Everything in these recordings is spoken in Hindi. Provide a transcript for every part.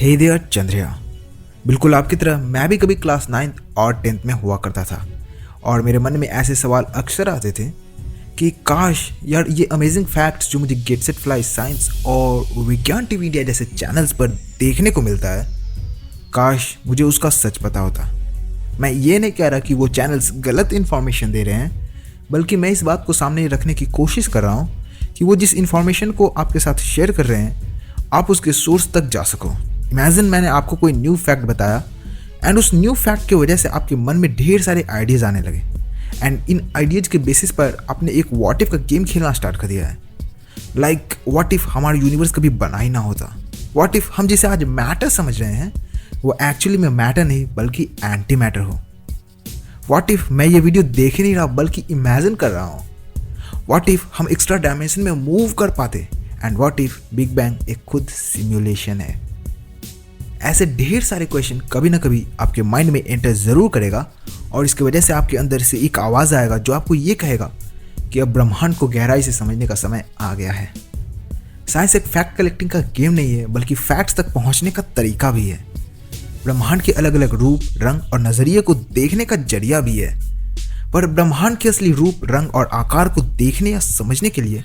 हे देयर चंद्रिया। बिल्कुल आपकी तरह मैं भी कभी क्लास 9th और 10th में हुआ करता था और मेरे मन में ऐसे सवाल अक्सर आते थे कि काश यार ये अमेजिंग फैक्ट्स जो मुझे गेट सेट फ्लाई साइंस और विज्ञान टीवी इंडिया जैसे चैनल्स पर देखने को मिलता है, काश मुझे उसका सच पता होता। मैं ये नहीं कह रहा कि वो चैनल्स गलत इन्फॉर्मेशन दे रहे हैं, बल्कि मैं इस बात को सामने रखने की कोशिश कर रहा हूँ कि वो जिस इन्फॉर्मेशन को आपके साथ शेयर कर रहे हैं आप उसके सोर्स तक जा सको। इमेजिन मैंने आपको कोई न्यू फैक्ट बताया एंड उस न्यू फैक्ट की वजह से आपके मन में ढेर सारे आइडियाज़ आने लगे एंड इन आइडियाज़ के बेसिस पर आपने एक व्हाट इफ का गेम खेलना स्टार्ट कर दिया है। लाइक व्हाट इफ हमारा यूनिवर्स कभी बना ही ना होता। व्हाट इफ हम जिसे आज मैटर समझ रहे हैं वो एक्चुअली में मैटर नहीं बल्कि एंटी मैटर हो। व्हाट इफ मैं ये वीडियो देख ही नहीं रहा बल्कि इमेजिन कर रहा हूँ। व्हाट इफ हम एक्स्ट्रा डायमेंशन में मूव कर पाते and what if big bang एक खुद सिमुलेशन है। ऐसे ढेर सारे क्वेश्चन कभी ना कभी आपके माइंड में एंटर ज़रूर करेगा और इसकी वजह से आपके अंदर से एक आवाज़ आएगा जो आपको ये कहेगा कि अब ब्रह्मांड को गहराई से समझने का समय आ गया है। साइंस एक फैक्ट कलेक्टिंग का गेम नहीं है बल्कि फैक्ट्स तक पहुंचने का तरीका भी है। ब्रह्मांड के अलग अलग रूप, रंग और नज़रिए को देखने का जरिया भी है। पर ब्रह्मांड के असली रूप, रंग और आकार को देखने या समझने के लिए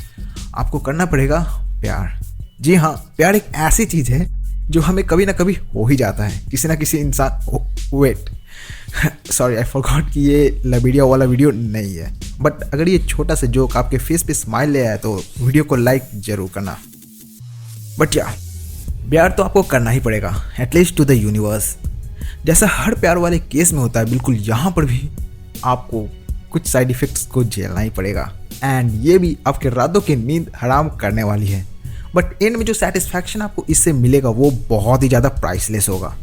आपको करना पड़ेगा प्यार। जी हाँ, प्यार एक ऐसी चीज़ है जो हमें कभी ना कभी हो ही जाता है किसी ना किसी इंसान। वेट सॉरी, आई फॉरगॉट कि ये लबीडिया वाला वीडियो नहीं है, बट अगर ये छोटा सा जोक आपके फेस पे स्माइल ले आया तो वीडियो को लाइक जरूर करना। बट या प्यार तो आपको करना ही पड़ेगा, एटलीस्ट टू द यूनिवर्स। जैसा हर प्यार वाले केस में होता है, बिल्कुल यहाँ पर भी आपको कुछ साइड इफ़ेक्ट्स को झेलना ही पड़ेगा एंड ये भी आपके रातों की नींद हराम करने वाली है। बट एंड में जो सेटिस्फैक्शन आपको इससे मिलेगा वो बहुत ही ज़्यादा प्राइसलेस होगा।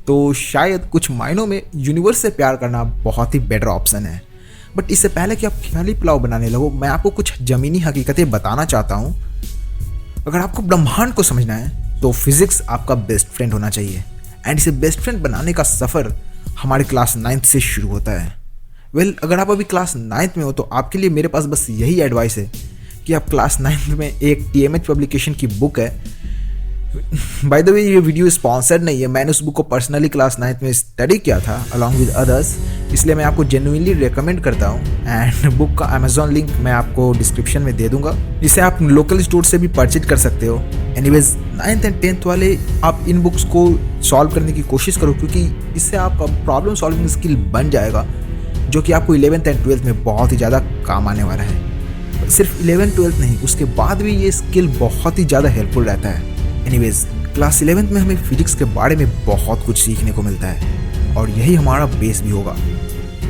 तो शायद कुछ मायनों में यूनिवर्स से प्यार करना बहुत ही बेटर ऑप्शन है। बट इससे पहले कि आप ख्याली पुलाव बनाने लगो, मैं आपको कुछ ज़मीनी हकीकतें बताना चाहता हूँ। अगर आपको ब्रह्मांड को समझना है तो फिजिक्स आपका बेस्ट फ्रेंड होना चाहिए एंड इसे बेस्ट फ्रेंड बनाने का सफ़र हमारे क्लास 9th से शुरू होता है। अगर आप अभी क्लास 9th में हो तो आपके लिए मेरे पास बस यही एडवाइस है कि आप क्लास 9th में एक TMH पब्लिकेशन की बुक है। बाय द वे ये वीडियो स्पॉन्सर्ड नहीं है, मैंने उस बुक को पर्सनली क्लास 9th में स्टडी किया था अलॉन्ग विद अदर्स, इसलिए मैं आपको जेन्युइनली रिकमेंड करता हूँ एंड बुक का अमेजॉन लिंक मैं आपको डिस्क्रिप्शन में दे दूंगा जिसे आप लोकल स्टोर से भी परचेज कर सकते हो। एनीवेज 9th एंड 10th वाले आप इन बुक्स को सॉल्व करने की कोशिश करो क्योंकि इससे आपका प्रॉब्लम सॉल्विंग स्किल बन जाएगा जो कि आपको 11th एंड 12th में बहुत ही ज़्यादा काम आने वाला है। सिर्फ 11th 12th नहीं, उसके बाद भी ये स्किल बहुत ही ज़्यादा हेल्पफुल रहता है। एनीवेज क्लास 11th में हमें फिजिक्स के बारे में बहुत कुछ सीखने को मिलता है और यही हमारा बेस भी होगा।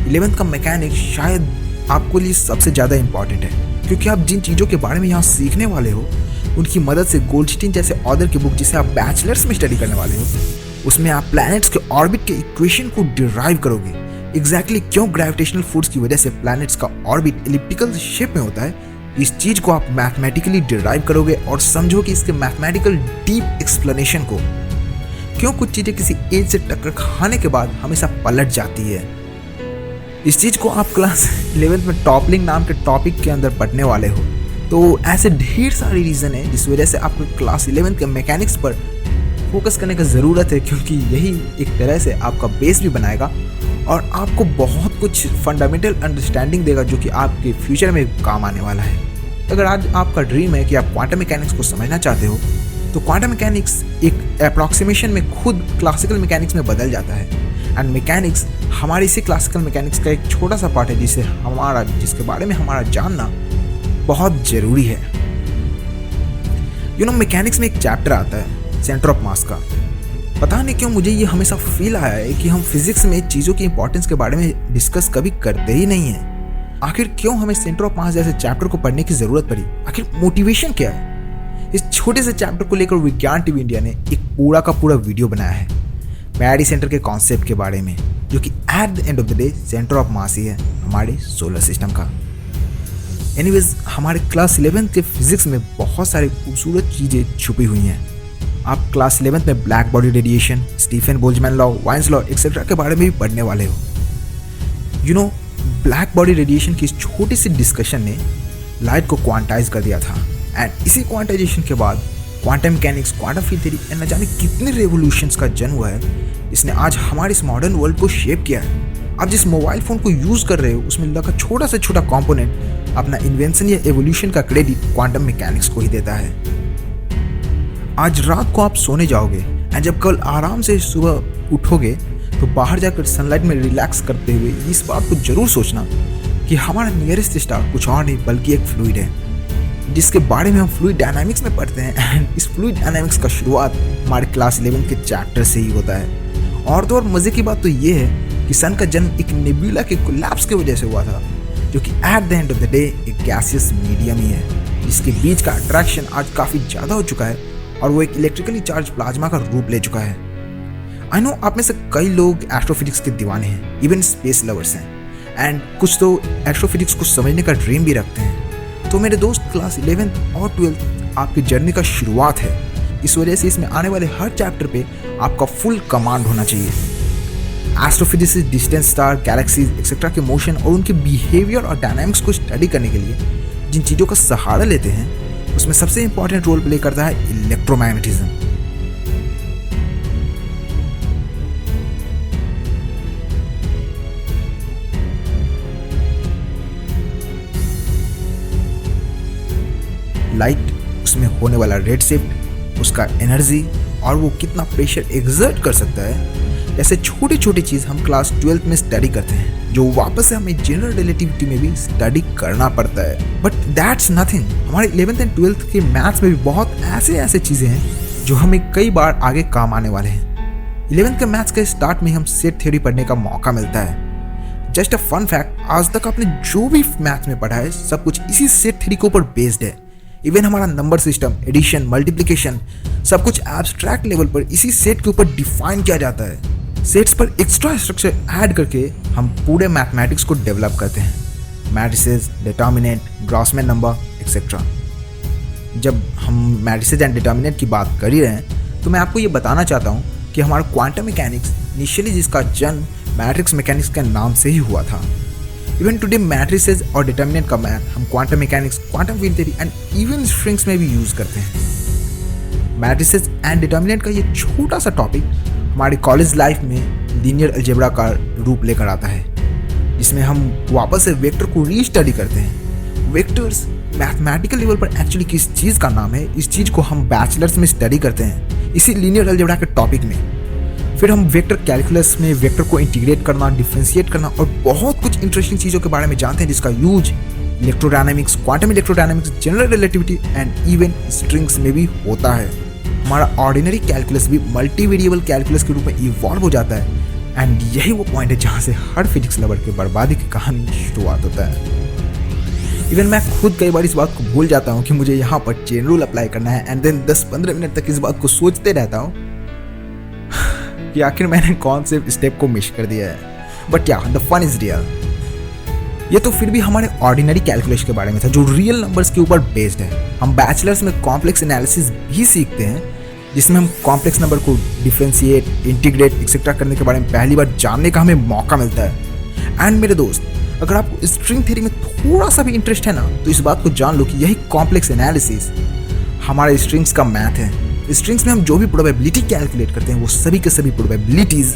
11th का मैकेनिक्स शायद आपके लिए सबसे ज़्यादा इंपॉर्टेंट है क्योंकि आप जिन चीज़ों के बारे में यहाँ सीखने वाले हो उनकी मदद से गोल्डस्टीन जैसे ऑथर की बुक जिसे आप बैचलर्स में स्टडी करने वाले हो उसमें आप प्लैनेट्स के ऑर्बिट के इक्वेशन को डिराइव करोगे। एग्जैक्टली क्यों ग्रेविटेशनल फोर्स की वजह से प्लैनेट्स का ऑर्बिट एलिप्टिकल शेप में होता है, इस चीज को आप मैथमेटिकली डिराइव करोगे और समझोगे इसके मैथमेटिकल डीप एक्सप्लेनेशन को। क्यों कुछ चीजें किसी एज से टक्कर खाने के बाद हमेशा पलट जाती है, इस चीज को आप क्लास 11th में टॉपलिंग नाम के टॉपिक के अंदर पढ़ने वाले हो। तो ऐसे ढेर सारे रीजन है जिस वजह से आपको क्लास 11th के मैकेनिक्स पर फोकस करने की ज़रूरत है क्योंकि यही एक तरह से आपका बेस भी बनाएगा और आपको बहुत कुछ फंडामेंटल अंडरस्टैंडिंग देगा जो कि आपके फ्यूचर में काम आने वाला है। अगर आज आपका ड्रीम है कि आप क्वांटम मैकेनिक्स को समझना चाहते हो तो क्वांटम मैकेनिक्स एक अप्रॉक्सीमेशन में खुद क्लासिकल मैकेनिक्स में बदल जाता है एंड मैकेनिक्स हमारे इसी क्लासिकल मैकेनिक्स का एक छोटा सा पार्ट है जिसके बारे में हमारा जानना बहुत ज़रूरी है। मैकेनिक्स में एक चैप्टर आता है सेंटर ऑफ मास का। पता नहीं क्यों मुझे ये हमेशा फील आया है कि हम फिजिक्स में चीज़ों की इंपॉर्टेंस के बारे में डिस्कस कभी करते ही नहीं हैं। आखिर क्यों हमें सेंटर ऑफ मास जैसे चैप्टर को पढ़ने की ज़रूरत पड़ी, आखिर मोटिवेशन क्या है? इस छोटे से चैप्टर को लेकर विज्ञान टीवी इंडिया ने एक पूरा का पूरा वीडियो बनाया है मैडी सेंटर के कॉन्सेप्ट के बारे में जो कि at the end of the day centre of mass ही है हमारे सोलर सिस्टम का। एनीवेज हमारे क्लास 11th के फिजिक्स में बहुत सारी खूबसूरत चीज़ें छुपी हुई हैं। आप क्लास 11th में black body radiation, Stefan Boltzmann law, Wien's law etcetera के बारे में भी पढ़ने वाले हो। ब्लैक बॉडी रेडिएशन की इस छोटी सी डिस्कशन ने लाइट को क्वांटाइज कर दिया था एंड इसी क्वांटाइजेशन के बाद quantum mechanics, quantum field theory न जाने कितने रेवोल्यूशंस का जन्म हुआ है। इसने आज हमारे इस मॉडर्न वर्ल्ड को शेप किया है। आप जिस मोबाइल फोन को यूज कर रहे हो उसमें लगा छोटा से छोटा कंपोनेंट अपना इन्वेंशन या एवोल्यूशन का क्रेडिट क्वांटम मैकेनिक्स को ही देता है। आज रात को आप सोने जाओगे एंड जब कल आराम से सुबह उठोगे तो बाहर जाकर सनलाइट में रिलैक्स करते हुए इस बात को जरूर सोचना कि हमारा नियरेस्ट स्टार कुछ और नहीं बल्कि एक फ्लूइड है, जिसके बारे में हम फ्लूइड डायनामिक्स में पढ़ते हैं। एंड इस फ्लूइड डायनामिक्स का शुरुआत हमारे क्लास 11 के चैप्टर से ही होता है। और तो और मजे की बात तो ये है कि सन का जन्म एक नेबुला के कोलैप्स की वजह से हुआ था, जो कि at the end of the day एक गैसियस मीडियम ही है, जिसके बीच का अट्रैक्शन आज काफ़ी ज़्यादा हो चुका है और वो एक इलेक्ट्रिकली चार्ज प्लाज्मा का रूप ले चुका है। आई नो आप में से कई लोग एस्ट्रोफिजिक्स के दीवाने हैं, इवन स्पेस लवर्स हैं, एंड कुछ तो एस्ट्रोफिजिक्स को समझने का ड्रीम भी रखते हैं। तो मेरे दोस्त, क्लास 11 और 12 आपकी जर्नी का शुरुआत है। इस वजह से इसमें आने वाले हर चैप्टर पे आपका फुल कमांड होना चाहिए। Astrophysics distant star, galaxies etcetera के मोशन और उनके बिहेवियर और डायनामिक्स को स्टडी करने के लिए जिन चीज़ों का सहारा लेते हैं उसमें सबसे इंपॉर्टेंट रोल प्ले करता है इलेक्ट्रोमैग्नेटिज्म। लाइट, उसमें होने वाला रेड शिफ्ट, उसका एनर्जी और वो कितना प्रेशर एग्जर्ट कर सकता है, ऐसे छोटे छोटे चीज़ हम क्लास 12 में स्टडी करते हैं, जो वापस से हमें जनरल रिलेटिविटी में भी स्टडी करना पड़ता है। But that's nothing. हमारे 11th एंड 12th के मैथ्स में भी बहुत ऐसे चीज़ें हैं जो हमें कई बार आगे काम आने वाले हैं। 11th के मैथ्स के स्टार्ट में हम सेट थ्योरी पढ़ने का मौका मिलता है। जस्ट अ फन फैक्ट, आज तक आपने जो भी मैथ्स में पढ़ा है सब कुछ इसी सेट थ्योरी के ऊपर बेस्ड है। इवन हमारा नंबर सिस्टम, एडिशन, मल्टीप्लिकेशन, सब कुछ एब्स्ट्रैक्ट लेवल पर इसी सेट के ऊपर डिफाइन किया जाता है। सेट्स पर एक्स्ट्रा स्ट्रक्चर ऐड करके हम पूरे मैथमेटिक्स को डेवलप करते हैं, matrices, determinant, Grossman number etcetera. जब हम मैट्रिसेस एंड डिटर्मिनेंट की बात कर ही रहे हैं तो मैं आपको ये बताना चाहता हूँ कि हमारा क्वांटम मैकेनिक्स इनिशियली जिसका जन्म मैट्रिक्स मैकेनिक्स के नाम से ही हुआ था। इवन टुडे मैट्रिसेस और डिटर्मिनेंट का मैथ हम quantum mechanics, quantum field theory and even strings में भी यूज करते हैं। मैट्रिसेस एंड डिटर्मिनेंट का ये छोटा सा टॉपिक हमारी कॉलेज लाइफ में लीनियर अलजेब्रा का रूप लेकर आता है, जिसमें हम वापस से वेक्टर को रीस्टडी करते हैं। वेक्टर्स मैथमेटिकल लेवल पर एक्चुअली किस चीज़ का नाम है, इस चीज़ को हम बैचलर्स में स्टडी करते हैं इसी लीनियर अलजेब्रा के टॉपिक में। फिर हम वेक्टर कैलकुलस में वेक्टर को इंटीग्रेट करना, डिफरेंशिएट करना और बहुत कुछ इंटरेस्टिंग चीज़ों के बारे में जानते हैं, जिसका use electrodynamics, quantum electrodynamics, general relativity and even strings में भी होता है। हमारा ऑर्डिनरी कैलकुलस भी मल्टी वेरिएबल कैलकुलस के रूप में इवॉल्व हो जाता है, एंड यही वो पॉइंट है जहाँ से हर फिजिक्स लवर की बर्बादी की कहानी शुरुआत होता है। इवन मैं खुद कई बार इस बात को भूल जाता हूँ कि मुझे यहाँ पर चेन रूल अप्लाई करना है, एंड देन 10-15 मिनट तक इस बात को सोचते रहता हूँ कि आखिर मैंने कौन से स्टेप को मिस कर दिया है। बट या द फन इज रियल। ये तो फिर भी हमारे ऑर्डिनरी कैलकुलेशन के बारे में था, जो रियल नंबर्स के ऊपर बेस्ड है। हम बैचलर्स में कॉम्प्लेक्स एनालिसिस भी सीखते हैं, जिसमें हम कॉम्प्लेक्स नंबर को डिफरेंशिएट, इंटीग्रेट एक्सेट्रा करने के बारे में पहली बार जानने का हमें मौका मिलता है। एंड मेरे दोस्त, अगर आपको स्ट्रिंग थ्योरी में थोड़ा सा भी इंटरेस्ट है ना, तो इस बात को जान लो कि यही कॉम्प्लेक्स एनालिसिस हमारे स्ट्रिंग्स का मैथ है। स्ट्रिंग्स में हम जो भी प्रोबेबिलिटी कैलकुलेट करते हैं वो सभी के सभी प्रोबेबिलिटीज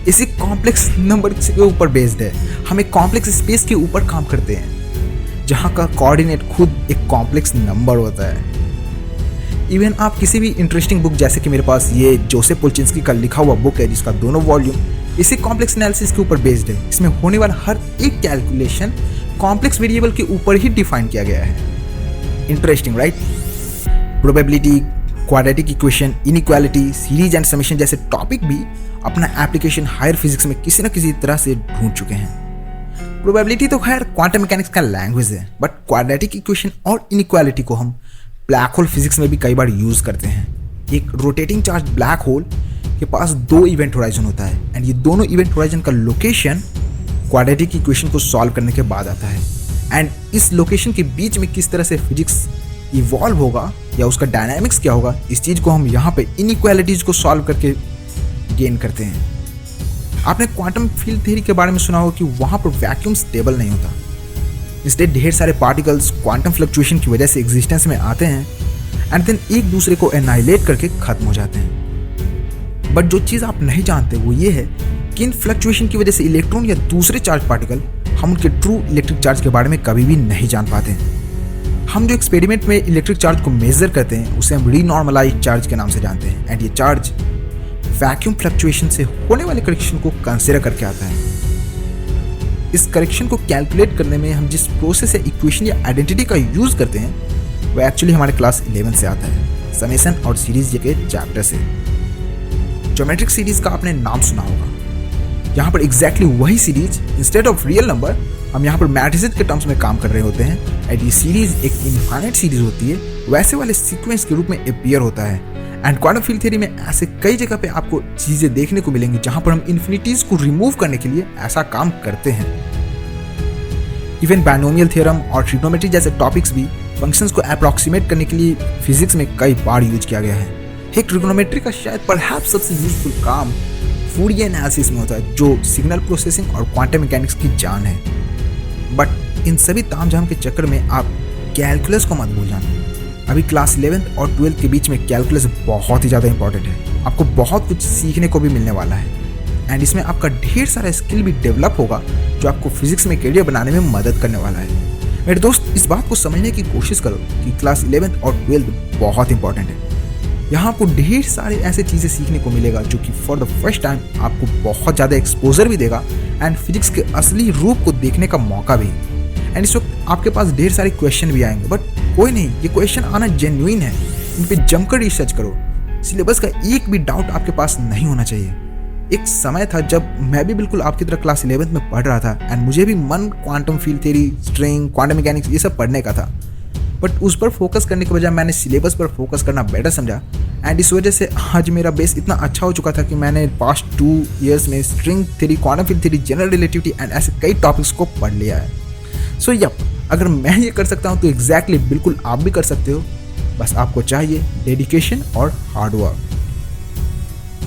इसी कॉम्प्लेक्स नंबर के ऊपर बेस्ड है। हम एक कॉम्प्लेक्स स्पेस के ऊपर काम करते हैं, जहाँ का कोऑर्डिनेट खुद एक कॉम्प्लेक्स नंबर होता है। इवन आप किसी भी इंटरेस्टिंग बुक, जैसे कि मेरे पास ये जोसेफ पोल्चिंस्की का लिखा हुआ बुक है, जिसका दोनों वॉल्यूम इसी कॉम्प्लेक्स एनालिसिस के ऊपर बेस्ड है। इसमें होने वाला हर एक कैलकुलेशन कॉम्प्लेक्स वेरिएबल के ऊपर ही डिफाइन किया गया है। Interesting right? Probability, quadratic equation, inequality, series and summation जैसे टॉपिक भी अपना एप्लीकेशन हायर फिजिक्स में किसी न किसी तरह से ढूंढ चुके हैं। प्रोबेबिलिटी तो खैर क्वांटम मैकेनिक्स का लैंग्वेज है, बट क्वाड्रेटिक इक्वेशन और इनइक्वालिटी को हम ब्लैक होल फिजिक्स में भी कई बार यूज करते हैं। एक रोटेटिंग चार्ज ब्लैक होल के पास 2 इवेंट होराइजन होता है, एंड ये दोनों इवेंट होराइजन का लोकेशन क्वाड्रेटिक इक्वेशन को सॉल्व करने के बाद आता है। एंड इस लोकेशन के बीच में किस तरह से फिजिक्स इवॉल्व होगा या उसका डायनामिक्स क्या होगा, इस चीज़ को हम यहाँ पे इनइक्वालिटीज को सॉल्व करके गेन करते हैं। आपने क्वांटम फील्ड थ्योरी के बारे में सुना होगा कि वहाँ पर वैक्यूम स्टेबल नहीं होता, इसलिए ढेर सारे पार्टिकल्स क्वांटम फ्लक्चुएशन की वजह से एग्जिस्टेंस में आते हैं, एंड देन एक दूसरे को एनाइलेट करके खत्म हो जाते हैं। बट जो चीज़ आप नहीं जानते वो ये है कि इन फ्लक्चुएशन की वजह से इलेक्ट्रॉन या दूसरे चार्ज पार्टिकल हम उनके ट्रू इलेक्ट्रिक चार्ज के बारे में कभी भी नहीं जान पाते हैं। हम जो एक्सपेरिमेंट में इलेक्ट्रिक चार्ज को मेजर करते हैं उसे हम रीनॉर्मलाइज्ड चार्ज के नाम से जानते हैं, एंड ये चार्ज वैक्यूम फ्लक्चुएशन से होने वाले करेक्शन को कंसिडर करके आता है। इस करेक्शन को कैलकुलेट करने में हम जिस प्रोसेस या इक्वेशन या आइडेंटिटी का यूज करते हैं वो एक्चुअली हमारे क्लास 11 से आता है, समेशन और सीरीज के चैप्टर से। ज्योमेट्रिक सीरीज का आपने नाम सुना होगा। यहाँ पर एग्जैक्टली वही series instead of real number हम यहाँ पर मैट्रिसेस के टर्म्स में काम कर रहे होते हैं, एंड ये सीरीज एक इनफाइनाइट सीरीज होती है, वैसे वाले सीक्वेंस के रूप में अपीयर होता है। एंड क्वांटम फील्ड थ्योरी में ऐसे कई जगह पे आपको चीजें देखने को मिलेंगी जहां पर हम इन्फिनिटीज को रिमूव करने के लिए ऐसा काम करते हैं। इवन बाइनोमियल थ्योरम और ट्रिग्नोमेट्री जैसे टॉपिक्स भी फंक्शंस को अप्रॉक्सीमेट करने के लिए फिजिक्स में कई बार यूज किया गया है। एक ट्रिग्नोमेट्री का शायद परहैप्स सबसे यूजफुल काम फूरियर एनालिसिस में होता है, जो सिग्नल प्रोसेसिंग और क्वांटम मैकेनिक्स की जान है। बट इन सभी तामझाम के चक्कर में आप कैलकुलस को मत भूल जाना। अभी क्लास 11th और 12th के बीच में कैलकुलस बहुत ही ज़्यादा इंपॉर्टेंट है। आपको बहुत कुछ सीखने को भी मिलने वाला है, एंड इसमें आपका ढेर सारा स्किल भी डेवलप होगा जो आपको फिजिक्स में करियर बनाने में मदद करने वाला है। मेरे दोस्त, इस बात को समझने की कोशिश करो कि क्लास 11th और 12th बहुत इंपॉर्टेंट है। यहाँ आपको ढेर सारे ऐसे चीज़ें सीखने को मिलेगा जो कि फॉर द फर्स्ट टाइम आपको बहुत ज़्यादा एक्सपोजर भी देगा एंड फिजिक्स के असली रूप को देखने का मौका भी। एंड इस वक्त आपके पास ढेर सारे क्वेश्चन भी आएंगे, बट कोई नहीं, ये क्वेश्चन आना जेन्युइन है। इन पे जमकर रिसर्च करो। सिलेबस का एक भी डाउट आपके पास नहीं होना चाहिए। एक समय था जब मैं भी बिल्कुल आपकी तरह क्लास 11th में पढ़ रहा था, एंड मुझे भी मन quantum field theory, string, quantum mechanics ये सब पढ़ने का था, बट उस पर फोकस करने के बजाय मैंने सिलेबस पर फोकस करना बेटर समझा। एंड इस वजह से आज मेरा बेस इतना अच्छा हो चुका था कि मैंने पास्ट 2 ईयर्स में string theory, quantum field theory, general relativity and ऐसे कई टॉपिक्स को पढ़ लिया है। सो यप, अगर मैं ये कर सकता हूँ तो एग्जैक्टली बिल्कुल आप भी कर सकते हो। बस आपको चाहिए डेडिकेशन और हार्डवर्क।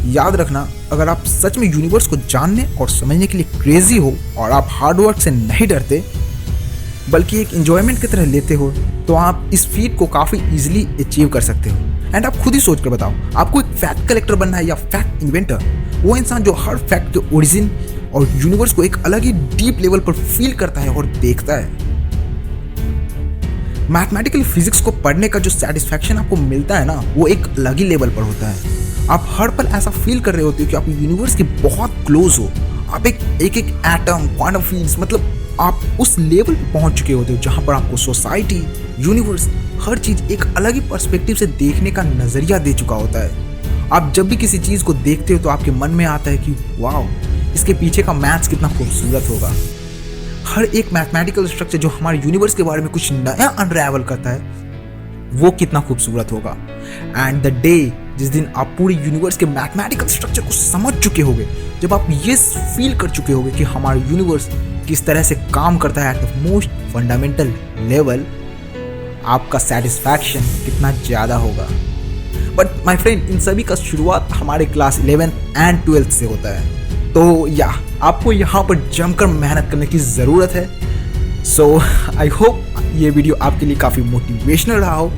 याद रखना, अगर आप सच में यूनिवर्स को जानने और समझने के लिए क्रेजी हो और आप हार्डवर्क से नहीं डरते बल्कि एक एंजॉयमेंट की तरह लेते हो, तो आप इस फीट को काफ़ी इजीली अचीव कर सकते हो। एंड आप खुद ही सोच कर बताओ, आपको एक फैक्ट कलेक्टर बनना है या फैक्ट इन्वेंटर? वो इंसान जो हर फैक्ट के ओरिजिन और यूनिवर्स को एक अलग ही डीप लेवल पर फील करता है और देखता है। मैथमेटिकल फिजिक्स को पढ़ने का जो सेटिस्फैक्शन आपको मिलता है ना, वो एक अलग ही लेवल पर होता है। आप हर पल ऐसा फील कर रहे होते हो कि आप यूनिवर्स के बहुत क्लोज हो। आप एक एटम, क्वांटम फील्ड्स, मतलब आप उस लेवल पे पहुंच चुके होते हो जहां पर आपको सोसाइटी, यूनिवर्स, हर चीज एक अलग ही पर्सपेक्टिव से देखने का नजरिया दे चुका होता है। आप जब भी किसी चीज को देखते हो तो आपके मन में आता है कि वाओ, इसके पीछे का मैथ्स कितना खूबसूरत होगा। हर एक मैथमेटिकल स्ट्रक्चर जो हमारे यूनिवर्स के बारे में कुछ नया अनरावल करता है, वो कितना खूबसूरत होगा। एंड द डे जिस दिन आप पूरे यूनिवर्स के मैथमेटिकल स्ट्रक्चर को समझ चुके होगे, जब आप ये फील कर चुके होगे कि हमारा यूनिवर्स किस तरह से काम करता है at the most fundamental level, आपका सेटिस्फैक्शन कितना ज़्यादा होगा। बट माय फ्रेंड, इन सभी का शुरुआत हमारे क्लास 11th एंड 12th से होता है। तो आपको यहाँ पर जमकर मेहनत करने की ज़रूरत है। सो आई होप ये वीडियो आपके लिए काफ़ी मोटिवेशनल रहा हो।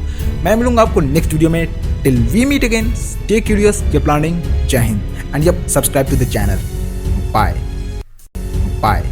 मैं मिलूंगा आपको नेक्स्ट वीडियो में। Till we meet again, stay curious, keep learning. जय हिंद, and subscribe to the channel. Bye bye.